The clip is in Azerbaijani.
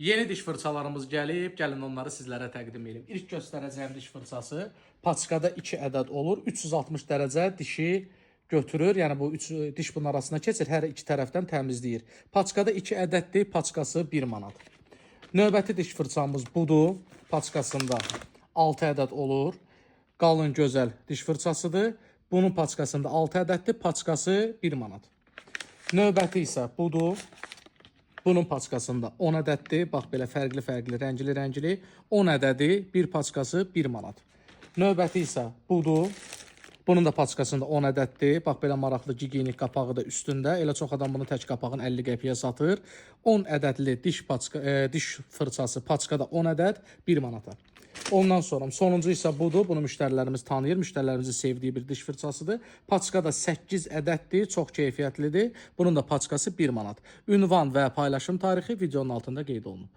Yeni diş fırçalarımız gəlib, gəlin onları sizlərə təqdim edim. İlk göstərəcəyim diş fırçası paçkada 2 ədəd olur. 360 dərəcə dişi götürür. Yəni bu 3 diş bunun arasına keçir, hər iki tərəfdən təmizləyir. Paçkada 2 ədəddir, paçkası 1 manat. Növbəti diş fırçamız budur. Paçkasında 6 ədəd olur. Qalın gözəl diş fırçasıdır. Bunun paçkasında 6 ədəddir, paçkası 1 manat. Növbəti isə budur. Bunun paçkasında 10 ədəddir. Bax, belə fərqli-fərqli, rəngli-rəngli. 10 ədədi, bir paçkası 1 manat. Növbəti isə budur. Bunun da paçkasında 10 ədəddir. Bax, belə maraqlı gigiyenik qapağı da üstündə. Elə çox adam bunu tək qapağın 50 qəpiyə satır. 10 ədədli diş fırçası paçkada 10 ədəd 1 manata. Ondan sonra sonuncu isə budur. Bunu müştərilərimiz tanıyır. Müştərilərimizin sevdiyi bir diş fırçasıdır. Paçkada 8 ədəddir. Çox keyfiyyətlidir. Bunun da paçkası 1 manat. Ünvan və paylaşım tarixi videonun altında qeyd olunub.